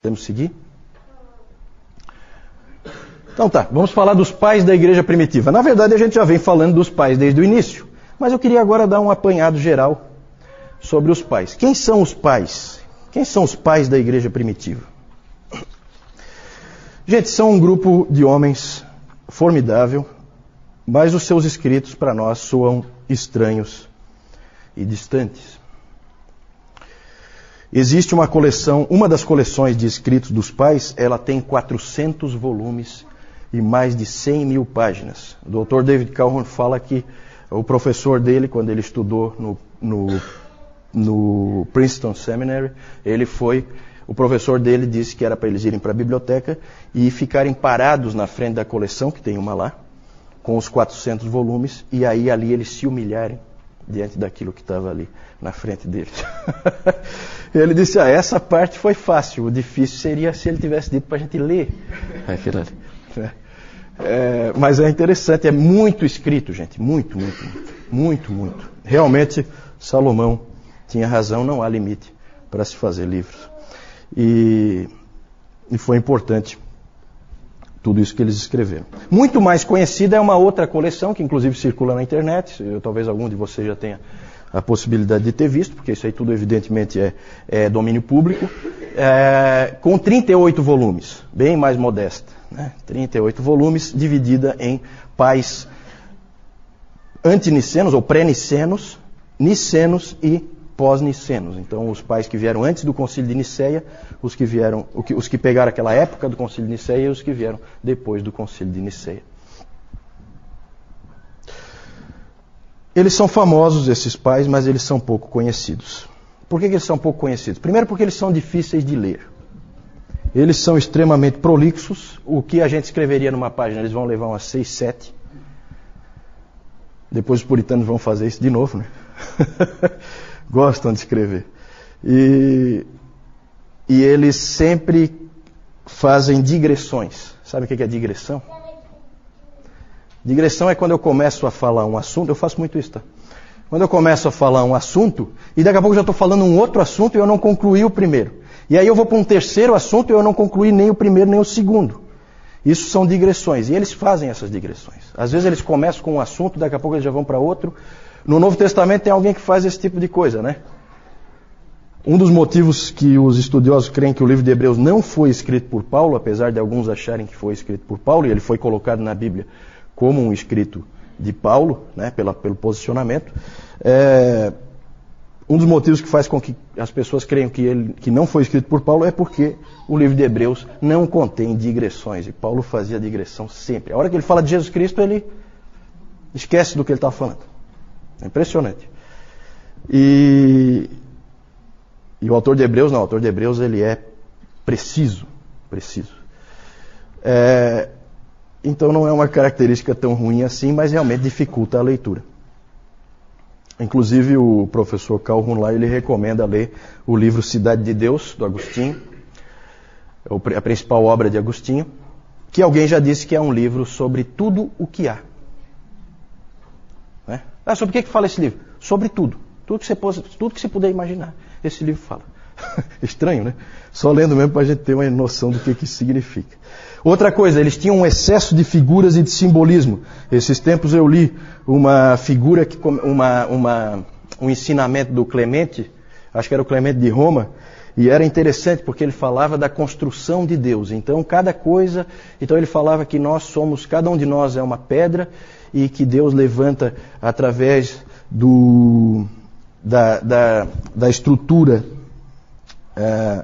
Podemos seguir? Então tá, vamos falar dos pais da igreja primitiva. Na verdade, a gente já vem falando dos pais desde o início, mas eu queria agora dar um apanhado geral sobre os pais. Quem são os pais? Quem são os pais da igreja primitiva? Gente, são um grupo de homens formidável, mas os seus escritos para nós soam estranhos e distantes. Existe uma coleção, uma das coleções de escritos dos pais, ela tem 400 volumes e mais de 100 mil páginas. O Dr. David Calhoun fala que o professor dele, quando ele estudou no Princeton Seminary, o professor dele disse que era para eles irem para a biblioteca e ficarem parados na frente da coleção, que tem uma lá, com os 400 volumes, e aí ali eles se humilharem diante daquilo que estava ali na frente deles. Ele disse, essa parte foi fácil, o difícil seria se ele tivesse dito para a gente ler aquilo ali. Mas é interessante, é muito escrito, gente, muito. Realmente, Salomão tinha razão, não há limite para se fazer livros. E foi importante tudo isso que eles escreveram. Muito mais conhecida é uma outra coleção, que inclusive circula na internet, talvez algum de vocês já tenha a possibilidade de ter visto, porque isso aí tudo evidentemente é domínio público, com 38 volumes, bem mais modesta, né? 38 volumes, dividida em pais antinicenos ou pré-nicenos, nicenos e pós-nicenos. Então, os pais que vieram antes do Concílio de Niceia, os que pegaram aquela época do Concílio de Niceia e os que vieram depois do Concílio de Niceia. Eles são famosos, esses pais, mas eles são pouco conhecidos. Por que eles são pouco conhecidos? Primeiro porque eles são difíceis de ler. Eles são extremamente prolixos. O que a gente escreveria numa página, eles vão levar umas 6, 7. Depois os puritanos vão fazer isso de novo, né? Gostam de escrever. E eles sempre fazem digressões. Sabe o que é digressão? Digressão é quando eu começo a falar um assunto, eu faço muito isso, tá? Quando eu começo a falar um assunto, e daqui a pouco eu já estou falando um outro assunto e eu não concluí o primeiro. E aí eu vou para um terceiro assunto e eu não concluí nem o primeiro nem o segundo. Isso são digressões. E eles fazem essas digressões. Às vezes eles começam com um assunto, daqui a pouco eles já vão para outro. No Novo Testamento tem alguém que faz esse tipo de coisa, né? Um dos motivos que os estudiosos creem que o livro de Hebreus não foi escrito por Paulo, apesar de alguns acharem que foi escrito por Paulo, e ele foi colocado na Bíblia como um escrito de Paulo, né, pelo posicionamento. Um dos motivos que faz com que as pessoas creiam que não foi escrito por Paulo é porque o livro de Hebreus não contém digressões, e Paulo fazia digressão sempre. A hora que ele fala de Jesus Cristo, ele esquece do que ele está falando. É impressionante. E o autor de Hebreus, não, o autor de Hebreus ele é preciso. Então não é uma característica tão ruim assim, mas realmente dificulta a leitura. Inclusive o professor Calhoun lá, ele recomenda ler o livro Cidade de Deus, do Agostinho, a principal obra de Agostinho, que alguém já disse que é um livro sobre tudo o que há. Né? Sobre o que fala esse livro? Sobre tudo. Tudo que você puder imaginar. Esse livro fala. Estranho, né? Só lendo mesmo para a gente ter uma noção do que isso significa. Outra coisa, eles tinham um excesso de figuras e de simbolismo. Esses tempos eu li uma figura, um ensinamento do Clemente, acho que era o Clemente de Roma, e era interessante porque ele falava da construção de Deus. Então ele falava que cada um de nós é uma pedra e que Deus levanta através da estrutura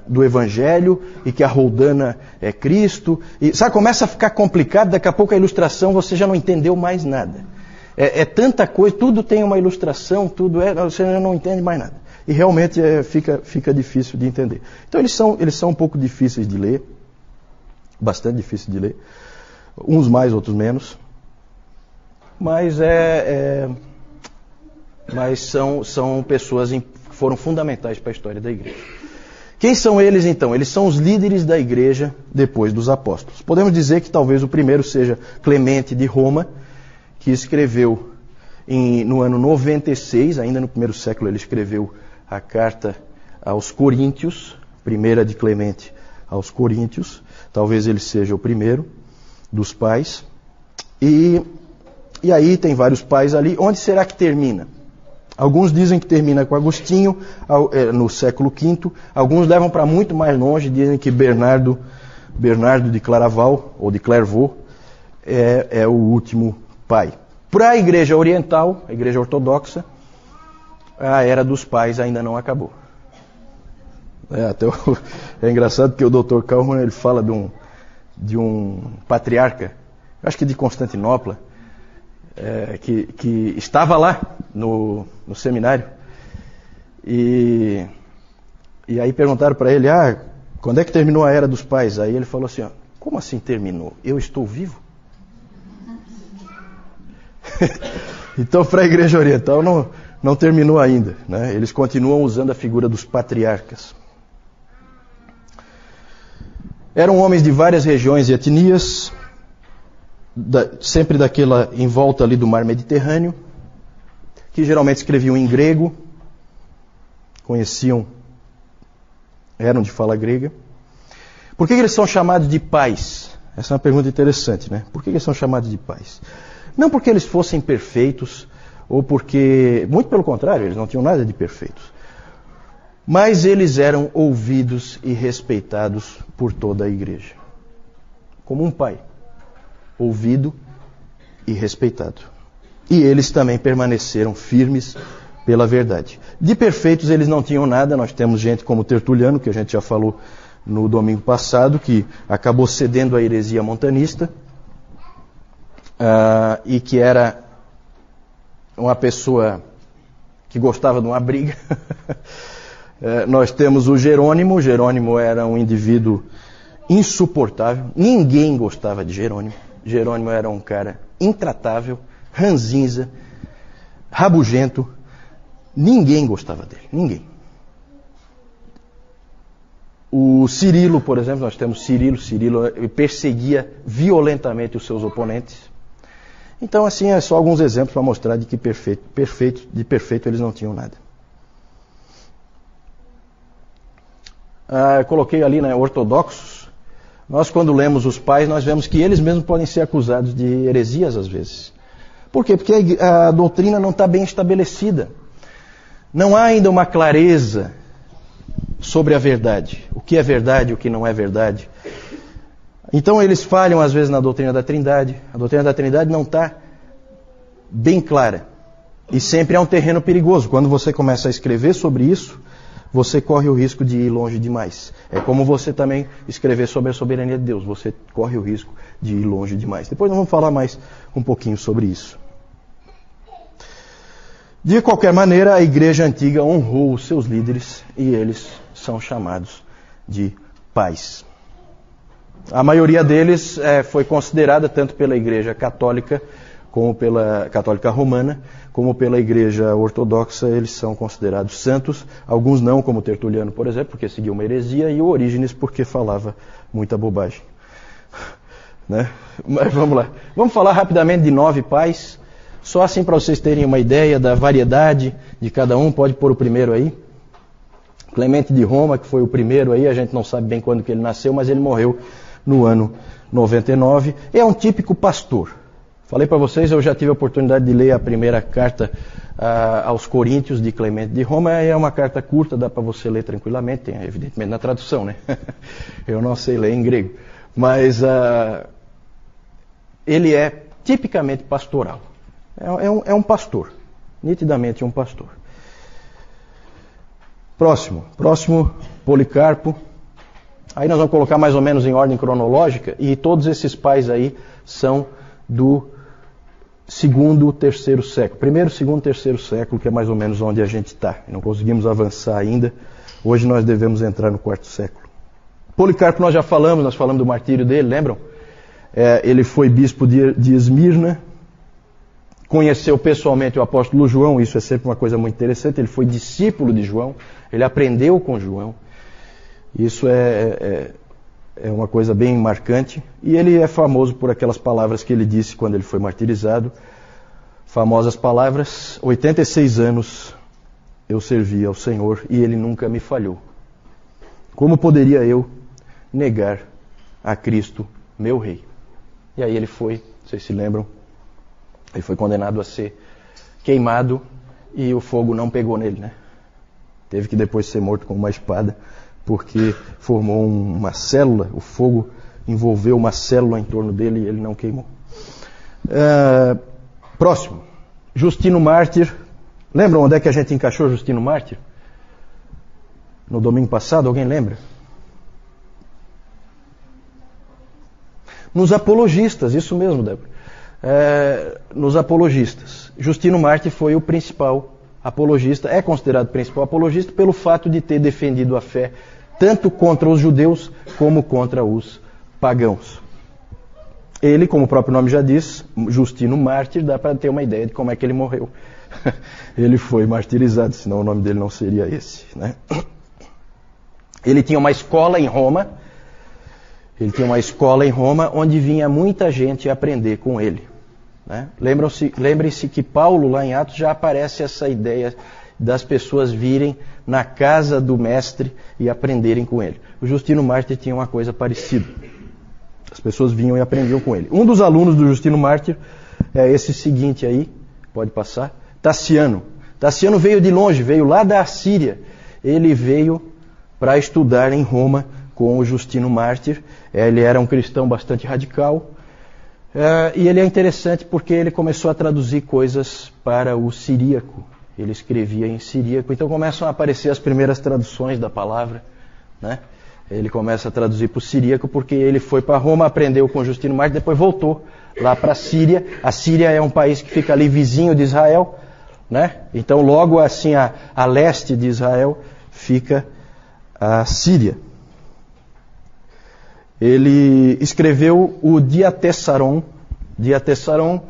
do Evangelho, e que a roldana é Cristo. E começa a ficar complicado, daqui a pouco a ilustração você já não entendeu mais nada. É tanta coisa, tudo tem uma ilustração, você já não entende mais nada. E realmente fica difícil de entender. Então eles são um pouco difíceis de ler, bastante difíceis de ler, uns mais, outros menos, mas são pessoas que foram fundamentais para a história da igreja. Quem são eles então? Eles são os líderes da igreja depois dos apóstolos. Podemos dizer que talvez o primeiro seja Clemente de Roma, que escreveu no ano 96, ainda no primeiro século ele escreveu a carta aos Coríntios, primeira de Clemente aos Coríntios. Talvez ele seja o primeiro dos pais. E aí tem vários pais ali. Onde será que termina? Alguns dizem que termina com Agostinho, no século V. Alguns levam para muito mais longe, dizem que Bernardo de Claraval, ou de Clairvaux, é o último pai. Para a Igreja Oriental, a Igreja Ortodoxa, a Era dos Pais ainda não acabou. É engraçado que o Dr. Kalman, ele fala de um patriarca, acho que de Constantinopla, que estava lá no seminário. E aí perguntaram para ele, quando é que terminou a Era dos Pais? Aí ele falou assim, como assim terminou? Eu estou vivo? Então, para a Igreja Oriental não terminou ainda, né? Eles continuam usando a figura dos patriarcas. Eram homens de várias regiões e etnias, sempre daquela em volta ali do mar Mediterrâneo, que geralmente escreviam em grego, eram de fala grega. Por que eles são chamados de pais? Essa é uma pergunta interessante, né? Por que eles são chamados de pais? Não porque eles fossem perfeitos, ou porque, muito pelo contrário, eles não tinham nada de perfeitos. Mas eles eram ouvidos e respeitados por toda a igreja. Como um pai, ouvido e respeitado. E eles também permaneceram firmes pela verdade. De perfeitos eles não tinham nada. Nós temos gente como Tertuliano, que a gente já falou no domingo passado, que acabou cedendo à heresia montanista, e que era uma pessoa que gostava de uma briga. Nós temos o Jerônimo. O Jerônimo era um indivíduo insuportável. Ninguém gostava de Jerônimo. Jerônimo era um cara intratável, ranzinza, rabugento. Ninguém gostava dele. Ninguém. O Cirilo, por exemplo, nós temos Cirilo. Cirilo perseguia violentamente os seus oponentes. Então, assim, é só alguns exemplos para mostrar de que de perfeito eles não tinham nada. Eu coloquei ali, né, ortodoxos. Nós, quando lemos os pais, nós vemos que eles mesmos podem ser acusados de heresias às vezes. Por quê? Porque a doutrina não está bem estabelecida. Não há ainda uma clareza sobre a verdade. O que é verdade e o que não é verdade. Então eles falham às vezes na doutrina da Trindade. A doutrina da Trindade não está bem clara. E sempre é um terreno perigoso. Quando você começa a escrever sobre isso, você corre o risco de ir longe demais. É como você também escrever sobre a soberania de Deus. Você corre o risco de ir longe demais. Depois nós vamos falar mais um pouquinho sobre isso. De qualquer maneira, a igreja antiga honrou os seus líderes e eles são chamados de pais. A maioria deles foi considerada tanto pela igreja católica, como pela católica romana, como pela igreja ortodoxa. Eles são considerados santos. Alguns não, como Tertuliano, por exemplo, porque seguia uma heresia, e o Orígenes, porque falava muita bobagem. Né? Mas vamos lá. Vamos falar rapidamente de 9 pais, só assim para vocês terem uma ideia da variedade de cada um. Pode pôr o primeiro aí. Clemente de Roma, que foi o primeiro aí, a gente não sabe bem quando que ele nasceu, mas ele morreu no ano 99. É um típico pastor. Falei para vocês, eu já tive a oportunidade de ler a primeira carta aos Coríntios de Clemente de Roma. É uma carta curta, dá para você ler tranquilamente, tem evidentemente na tradução, né? Eu não sei ler em grego. Mas ele é tipicamente pastoral. É um pastor, nitidamente um pastor. Próximo, Policarpo. Aí nós vamos colocar mais ou menos em ordem cronológica, e todos esses pais aí são do 2º, 3º século. 1º, 2º, 3º século, que é mais ou menos onde a gente está. Não conseguimos avançar ainda. Hoje nós devemos entrar no 4º século. Policarpo nós já falamos, nós falamos do martírio dele, lembram? Ele foi bispo de Esmirna, conheceu pessoalmente o apóstolo João, isso é sempre uma coisa muito interessante. Ele foi discípulo de João, ele aprendeu com João. Isso é uma coisa bem marcante. E ele é famoso por aquelas palavras que ele disse quando ele foi martirizado. Famosas palavras: 86 anos eu servi ao Senhor e Ele nunca me falhou. Como poderia eu negar a Cristo, meu rei. E aí ele foi, vocês se lembram, ele foi condenado a ser queimado e o fogo não pegou nele, né? Teve que depois ser morto com uma espada, porque formou uma célula, o fogo envolveu uma célula em torno dele e ele não queimou. Próximo, Justino Mártir. Lembram onde é que a gente encaixou Justino Mártir? No domingo passado, alguém lembra? Nos apologistas, isso mesmo, Débora. Nos apologistas. Justino Mártir foi o principal apologista, é considerado principal apologista pelo fato de ter defendido a fé tanto contra os judeus como contra os pagãos. Ele, como o próprio nome já diz, Justino Mártir, dá para ter uma ideia de como é que ele morreu. Ele foi martirizado, senão o nome dele não seria esse, né? Ele tinha uma escola em Roma. Onde vinha muita gente aprender com ele, né? Lembrem-se que Paulo, lá em Atos, já aparece essa ideia das pessoas virem na casa do mestre e aprenderem com ele. O Justino Mártir tinha uma coisa parecida. As pessoas vinham e aprendiam com ele. Um dos alunos do Justino Mártir é esse seguinte aí, pode passar, Tassiano. Tassiano veio de longe, veio lá da Assíria. Ele veio para estudar em Roma com o Justino Mártir. Ele era um cristão bastante radical. E ele é interessante porque ele começou a traduzir coisas para o siríaco. Ele escrevia em siríaco. Então começam a aparecer as primeiras traduções da palavra, né? Ele começa a traduzir para o siríaco porque ele foi para Roma, aprendeu com o Justino Mártir, depois voltou lá para a Síria. A Síria é um país que fica ali vizinho de Israel, né? Então logo assim a leste de Israel fica a Síria. Ele escreveu o Diatessaron. Diatessaron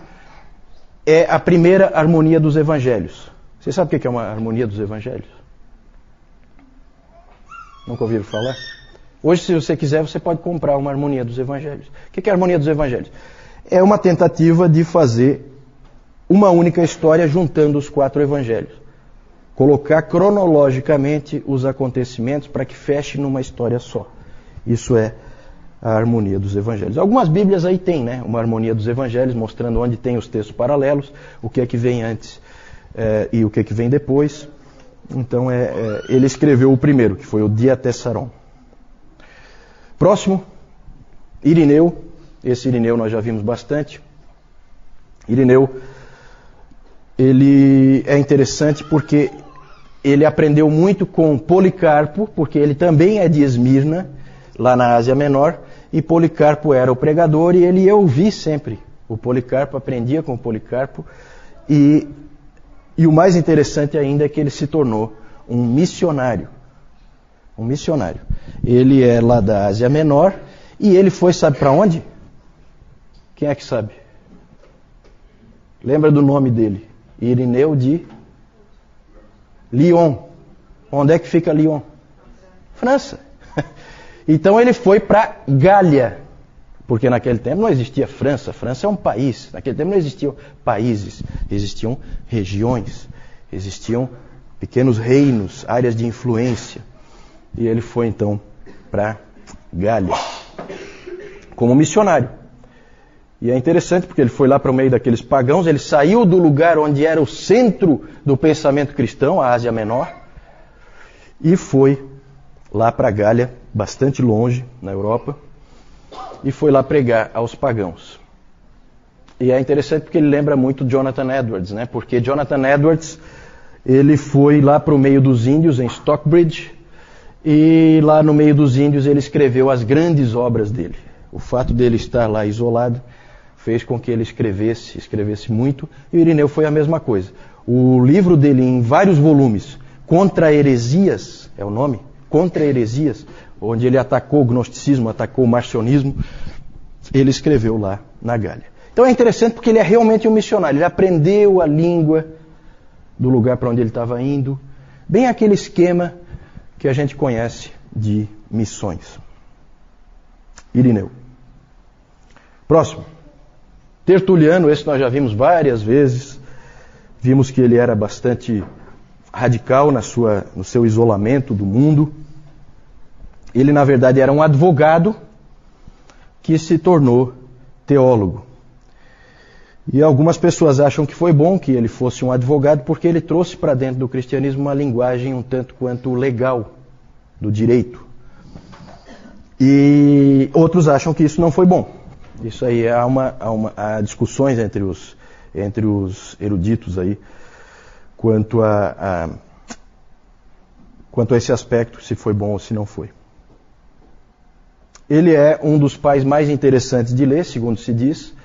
é a primeira harmonia dos evangelhos. Você sabe o que é uma harmonia dos evangelhos? Nunca ouviram falar? Hoje, se você quiser, você pode comprar uma harmonia dos evangelhos. O que é a harmonia dos evangelhos? É uma tentativa de fazer uma única história juntando os 4 evangelhos. Colocar cronologicamente os acontecimentos para que feche numa história só. Isso é a harmonia dos evangelhos. Algumas bíblias aí tem, né? Uma harmonia dos evangelhos, mostrando onde tem os textos paralelos, o que é que vem antes e o que é que vem depois. Então ele escreveu o primeiro, que foi o Diatessaron. Próximo, Irineu. Esse Irineu nós já vimos bastante. Irineu, ele é interessante porque ele aprendeu muito com Policarpo, porque ele também é de Esmirna, lá na Ásia Menor, e Policarpo era o pregador e ele ia ouvir sempre o Policarpo, aprendia com o Policarpo, e o mais interessante ainda é que ele se tornou um missionário. Um missionário. Ele é lá da Ásia Menor e ele foi, sabe para onde? Quem é que sabe? Lembra do nome dele? Irineu de Lyon. Onde é que fica Lyon? França. Então ele foi para Gália, porque naquele tempo não existia França. França é um país. Naquele tempo não existiam países, existiam regiões, existiam pequenos reinos, áreas de influência. E ele foi então para Gália como missionário. E é interessante porque ele foi lá para o meio daqueles pagãos, ele saiu do lugar onde era o centro do pensamento cristão, a Ásia Menor, e foi lá para Gália, bastante longe, na Europa, e foi lá pregar aos pagãos. E é interessante porque ele lembra muito Jonathan Edwards, né? Porque Jonathan Edwards, ele foi lá para o meio dos índios, em Stockbridge, e lá no meio dos índios ele escreveu as grandes obras dele. O fato dele estar lá isolado fez com que ele escrevesse muito, e o Irineu foi a mesma coisa. O livro dele, em vários volumes, Contra Heresias, é o nome? Contra Heresias, onde ele atacou o gnosticismo, atacou o marcionismo, ele escreveu lá na Gália. Então é interessante porque ele é realmente um missionário, ele aprendeu a língua do lugar para onde ele estava indo, bem aquele esquema que a gente conhece de missões. Irineu. Próximo. Tertuliano, esse nós já vimos várias vezes. Vimos que ele era bastante radical no seu isolamento do mundo. Ele, na verdade, era um advogado que se tornou teólogo. E algumas pessoas acham que foi bom que ele fosse um advogado porque ele trouxe para dentro do cristianismo uma linguagem um tanto quanto legal, do direito. E outros acham que isso não foi bom. Isso aí há discussões entre os eruditos aí quanto a esse aspecto, se foi bom ou se não foi. Ele é um dos pais mais interessantes de ler, segundo se diz.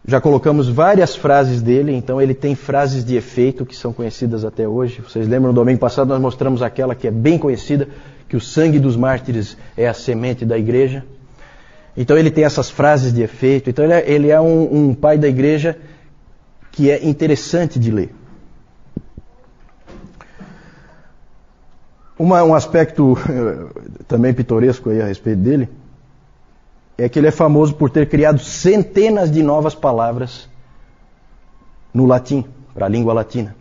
Já colocamos várias frases dele, então ele tem frases de efeito que são conhecidas até hoje. Vocês lembram, no domingo passado nós mostramos aquela que é bem conhecida, que o sangue dos mártires é a semente da igreja. Então ele tem essas frases de efeito. Então ele é um pai da igreja que é interessante de ler. Um aspecto também pitoresco aí a respeito dele é que ele é famoso por ter criado centenas de novas palavras no latim, para a língua latina.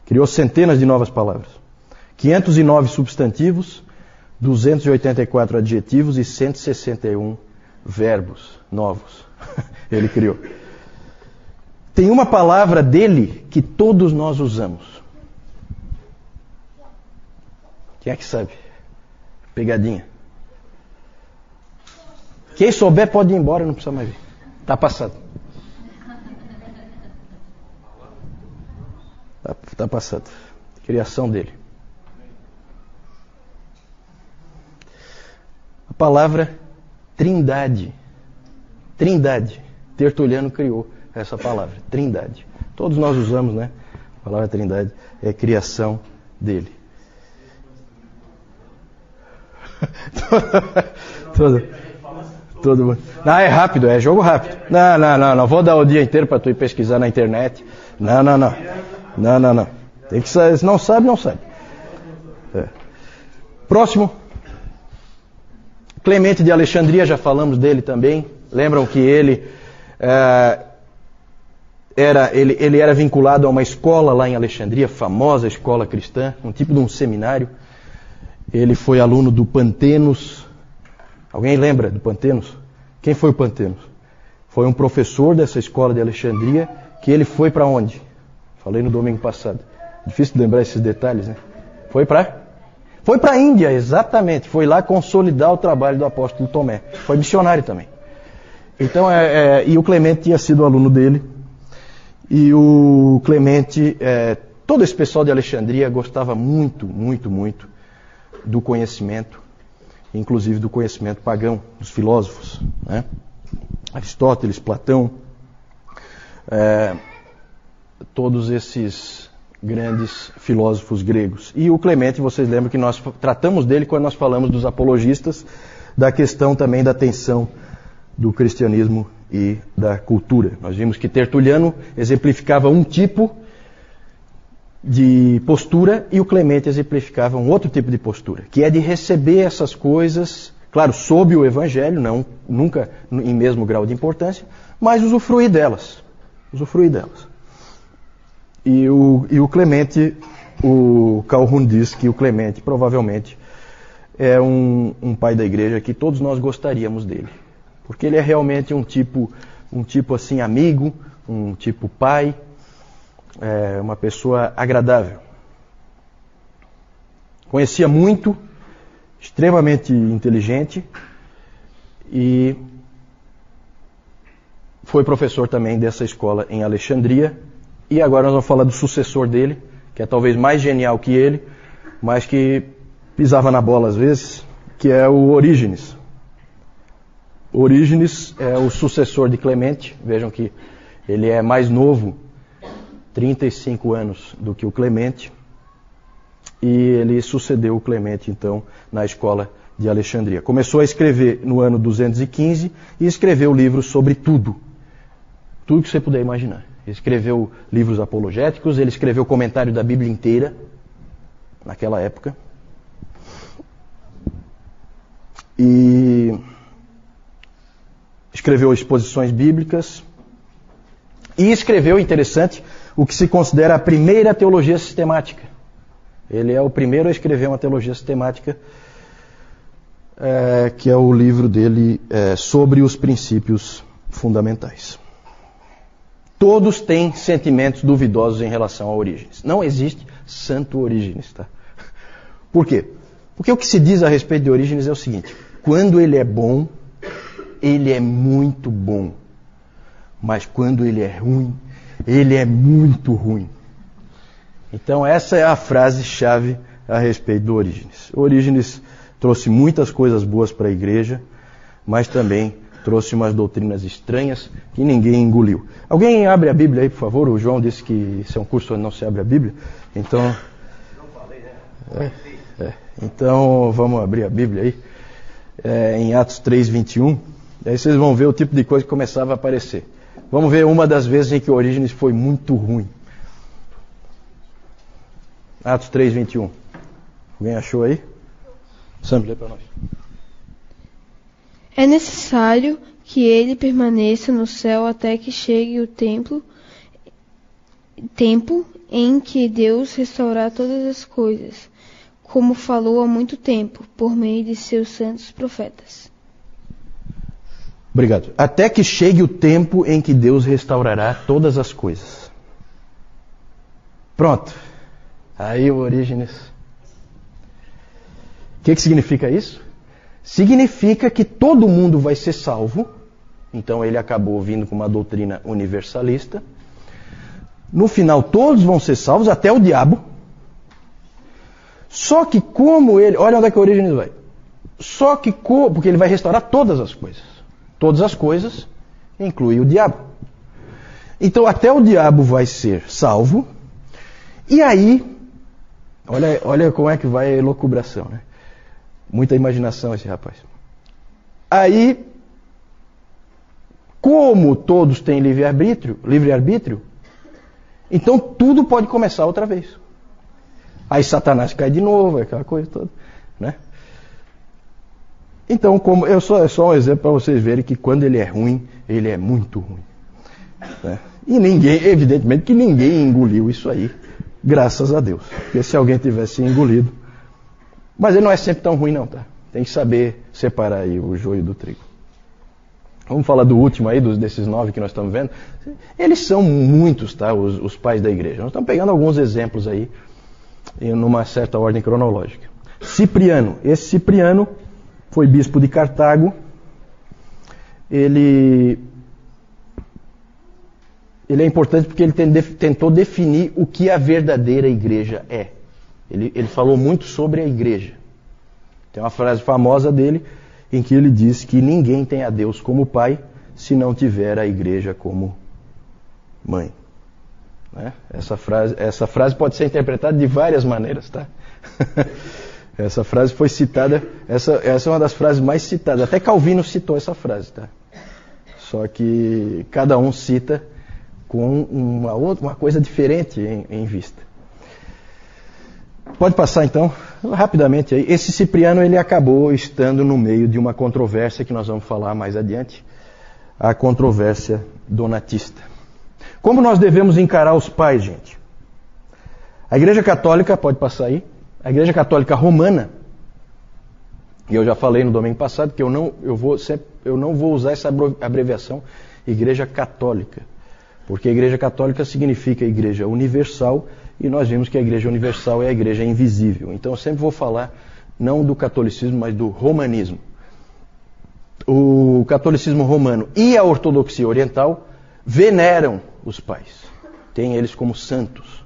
Criou centenas de novas palavras. 509 substantivos, 284 adjetivos e 161 verbos novos. Ele criou. Tem uma palavra dele que todos nós usamos. Quem é que sabe? Pegadinha. Quem souber pode ir embora, não precisa mais vir. Está passado. Está passado. Criação dele. A palavra trindade. Trindade. Tertuliano criou essa palavra. Trindade. Todos nós usamos, né? A palavra trindade é criação dele. Todo mundo. Não, é rápido, é jogo rápido. Não. Vou dar o dia inteiro para tu ir pesquisar na internet. Não. Tem que saber. Se não sabe, não sabe. É. Próximo. Clemente de Alexandria, já falamos dele também. Lembram que ele era vinculado a uma escola lá em Alexandria, famosa escola cristã, um tipo de um seminário. Ele foi aluno do Pantenos. Alguém lembra do Pantenos? Quem foi o Pantenos? Foi um professor dessa escola de Alexandria, que ele foi para onde? Falei no domingo passado. Difícil de lembrar esses detalhes, né? Foi para a Índia, exatamente. Foi lá consolidar o trabalho do apóstolo Tomé. Foi missionário também. Então, e o Clemente tinha sido aluno dele. E o Clemente, todo esse pessoal de Alexandria gostava muito do conhecimento, inclusive do conhecimento pagão, dos filósofos, né? Aristóteles, Platão, todos esses grandes filósofos gregos. E o Clemente, vocês lembram que nós tratamos dele quando nós falamos dos apologistas, da questão também da tensão do cristianismo e da cultura. Nós vimos que Tertuliano exemplificava um tipo de postura e o Clemente exemplificava um outro tipo de postura, que é de receber essas coisas, claro, sob o Evangelho, nunca em mesmo grau de importância, mas usufruir delas. E o Clemente, o Calhoun diz que o Clemente provavelmente é um pai da igreja que todos nós gostaríamos dele, porque ele é realmente um tipo assim amigo, um tipo pai, uma pessoa agradável. Conhecia muito, extremamente inteligente e foi professor também dessa escola em Alexandria. E agora nós vamos falar do sucessor dele, que é talvez mais genial que ele, mas que pisava na bola às vezes, que é o Orígenes. Orígenes é o sucessor de Clemente. Vejam que ele é mais novo, 35 anos do que o Clemente, e ele sucedeu o Clemente, então, na escola de Alexandria. Começou a escrever no ano 215 e escreveu livros sobre tudo que você puder imaginar. Ele escreveu livros apologéticos, ele escreveu comentário da Bíblia inteira, naquela época, e escreveu exposições bíblicas, e escreveu, interessante, o que se considera a primeira teologia sistemática. Ele é o primeiro a escrever uma teologia sistemática que é o livro dele sobre os princípios fundamentais. Todos têm sentimentos duvidosos em relação a Orígenes. Não existe santo Orígenes, tá? Por quê? Porque o que se diz a respeito de Orígenes é o seguinte: quando ele é bom, ele é muito bom. Mas quando ele é ruim, ele é muito ruim. Então essa é a frase-chave a respeito do Orígenes. Orígenes trouxe muitas coisas boas para a igreja, mas também trouxe umas doutrinas estranhas que ninguém engoliu. Alguém abre a Bíblia aí, por favor? O João disse que esse é um curso onde não se abre a Bíblia. Então, não falei, né? Então vamos abrir a Bíblia aí, em Atos 3:21. Aí vocês vão ver o tipo de coisa que começava a aparecer. Vamos ver uma das vezes em que Orígenes foi muito ruim. Atos 3:21. Alguém achou aí? Sam, lê para nós. É necessário que ele permaneça no céu até que chegue o tempo em que Deus restaurar todas as coisas, como falou há muito tempo, por meio de seus santos profetas. Obrigado. Até que chegue o tempo em que Deus restaurará todas as coisas. Pronto. Aí o Orígenes. O que significa isso? Significa que todo mundo vai ser salvo. Então ele acabou vindo com uma doutrina universalista. No final todos vão ser salvos, até o diabo. Só que como ele... Olha onde é que o Orígenes vai. Só que porque ele vai restaurar todas as coisas. Todas as coisas, inclui o diabo. Então até o diabo vai ser salvo. E aí, olha como é que vai a elucubração, né? Muita imaginação esse rapaz. Aí, como todos têm livre-arbítrio, então tudo pode começar outra vez. Aí Satanás cai de novo, aquela coisa toda, né? Então, é só um exemplo para vocês verem que quando ele é ruim, ele é muito ruim. Né? E evidentemente que ninguém engoliu isso aí, graças a Deus. Porque se alguém tivesse engolido... Mas ele não é sempre tão ruim não, tá? Tem que saber separar aí o joio do trigo. Vamos falar do último aí, desses 9 que nós estamos vendo. Eles são muitos, tá? Os pais da igreja. Nós estamos pegando alguns exemplos aí, numa certa ordem cronológica. Cipriano. Esse Cipriano foi bispo de Cartago. Ele é importante porque ele tentou definir o que a verdadeira igreja é. Ele falou muito sobre a igreja. Tem uma frase famosa dele em que ele diz que ninguém tem a Deus como pai se não tiver a igreja como mãe. Né? Essa frase pode ser interpretada de várias maneiras, tá? Essa frase foi citada, essa é uma das frases mais citadas. Até Calvino citou essa frase, tá? Só que cada um cita com uma coisa diferente em vista. Pode passar então, rapidamente aí. Esse Cipriano, ele acabou estando no meio de uma controvérsia que nós vamos falar mais adiante, a controvérsia donatista. Como nós devemos encarar os pais, gente? A Igreja Católica, pode passar aí, a Igreja Católica Romana, e eu já falei no domingo passado que eu não vou usar essa abreviação Igreja Católica, porque a Igreja Católica significa Igreja Universal, e nós vimos que a Igreja Universal é a Igreja invisível. Então eu sempre vou falar não do catolicismo, mas do romanismo. O catolicismo romano e a ortodoxia oriental veneram os pais. Tem eles como santos,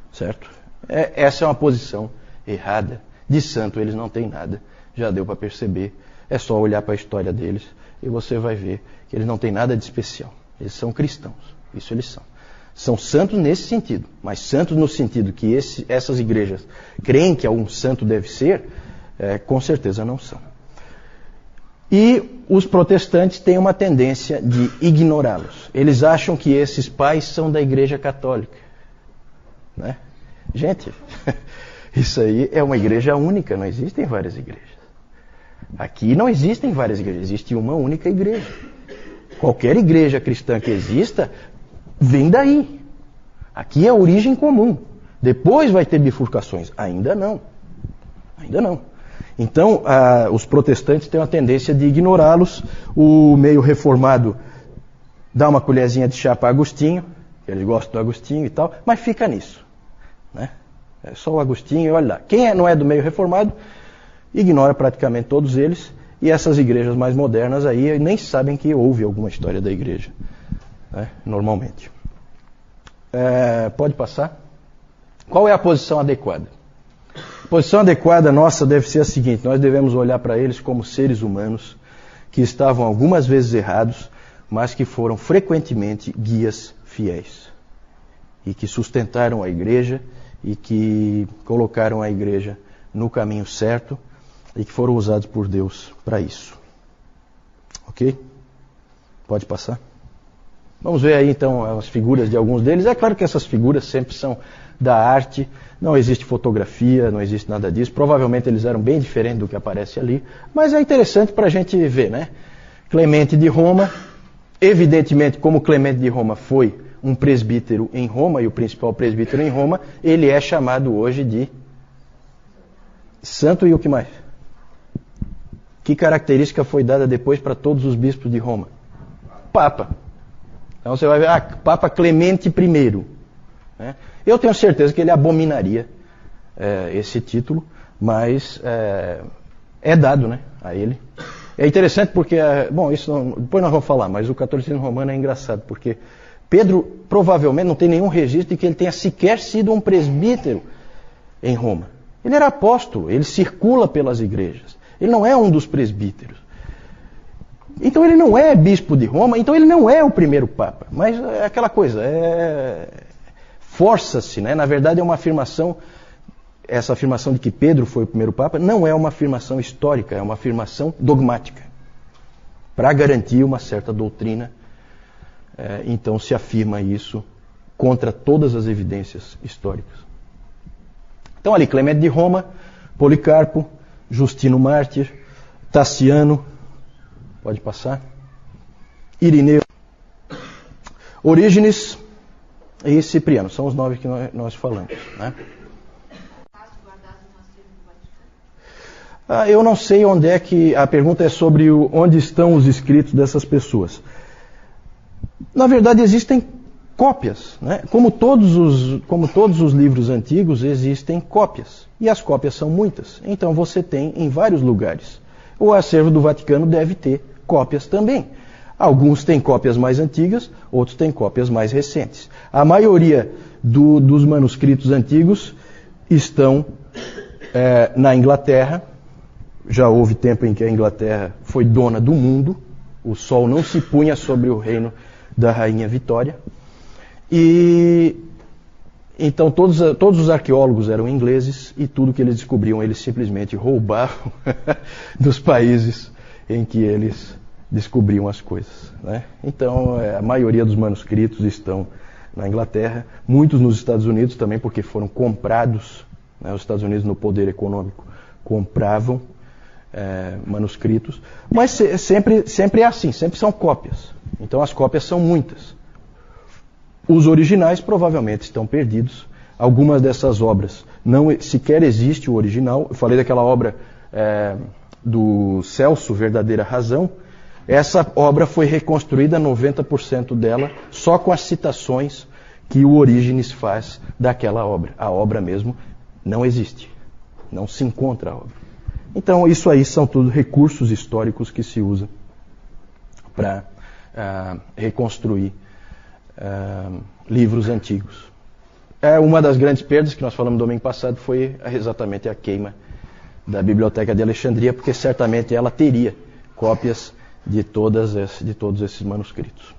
certo? Essa é uma posição errada. De santo eles não têm nada. Já deu para perceber. É só olhar para a história deles e você vai ver que eles não têm nada de especial. Eles são cristãos. Isso eles são. São santos nesse sentido, mas santos no sentido que essas igrejas creem que algum santo deve ser, com certeza não são. E os protestantes têm uma tendência de ignorá-los. Eles acham que esses pais são da Igreja Católica. Né? Gente, isso aí é uma igreja única, não existem várias igrejas. Aqui não existem várias igrejas, existe uma única igreja. Qualquer igreja cristã que exista, vem daí. Aqui é a origem comum. Depois vai ter bifurcações. Ainda não. Ainda não. Então, os protestantes têm uma tendência de ignorá-los. O meio reformado dá uma colherzinha de chá para Agostinho, eles gostam do Agostinho e tal, mas fica nisso, né? É só o Agostinho e olha lá. Quem não é do meio reformado, ignora praticamente todos eles, e essas igrejas mais modernas aí nem sabem que houve alguma história da igreja, né? Normalmente. Pode passar? Qual é a posição adequada? A posição adequada nossa deve ser a seguinte: nós devemos olhar para eles como seres humanos que estavam algumas vezes errados, mas que foram frequentemente guias fiéis e que sustentaram a igreja e que colocaram a igreja no caminho certo e que foram usados por Deus para isso. Ok? Pode passar? Vamos ver aí então as figuras de alguns deles. É claro que essas figuras sempre são da arte, não existe fotografia, não existe nada disso. Provavelmente eles eram bem diferentes do que aparece ali, mas é interessante para a gente ver, né? Clemente de Roma, evidentemente, como Clemente de Roma foi um presbítero em Roma, e o principal presbítero em Roma, ele é chamado hoje de santo. E o que mais? Que característica foi dada depois para todos os bispos de Roma? Papa. Então você vai ver, Papa Clemente I. Né? Eu tenho certeza que ele abominaria esse título, mas é dado, né, a ele. É interessante porque, depois nós vamos falar, mas o catolicismo romano é engraçado, porque Pedro provavelmente não tem nenhum registro de que ele tenha sequer sido um presbítero em Roma. Ele era apóstolo, ele circula pelas igrejas. Ele não é um dos presbíteros. Então ele não é bispo de Roma, então ele não é o primeiro papa. Mas é aquela coisa, força-se, né? Na verdade é uma afirmação, essa afirmação de que Pedro foi o primeiro papa não é uma afirmação histórica, é uma afirmação dogmática. Para garantir uma certa doutrina, então se afirma isso contra todas as evidências históricas. Então ali, Clemente de Roma, Policarpo, Justino Mártir, Taciano, pode passar, Irineu, Orígenes e Cipriano, são os 9 que nós falamos, né? Eu não sei onde é que... A pergunta é sobre onde estão os escritos dessas pessoas. Na verdade, existem cópias, né? Como todos os livros antigos, existem cópias. E as cópias são muitas. Então você tem em vários lugares. O acervo do Vaticano deve ter cópias também. Alguns têm cópias mais antigas, outros têm cópias mais recentes. A maioria dos manuscritos antigos estão na Inglaterra. Já houve tempo em que a Inglaterra foi dona do mundo. O sol não se punha sobre o reino da Rainha Vitória. E então todos os arqueólogos eram ingleses e tudo que eles descobriam eles simplesmente roubavam dos países em que eles descobriam as coisas, né? Então a maioria dos manuscritos estão na Inglaterra, muitos nos Estados Unidos também, porque foram comprados, né? Os Estados Unidos, no poder econômico, compravam manuscritos, mas sempre é assim, sempre são cópias. Então as cópias são muitas. Os originais provavelmente estão perdidos. Algumas dessas obras não sequer existe o original. Eu falei daquela obra do Celso, Verdadeira Razão. Essa obra foi reconstruída, 90% dela, só com as citações que o Orígenes faz daquela obra. A obra mesmo não existe. Não se encontra a obra. Então isso aí são tudo recursos históricos que se usam para reconstruir livros antigos. Uma das grandes perdas que nós falamos no domingo passado foi exatamente a queima da Biblioteca de Alexandria, porque certamente ela teria cópias de todos esses manuscritos.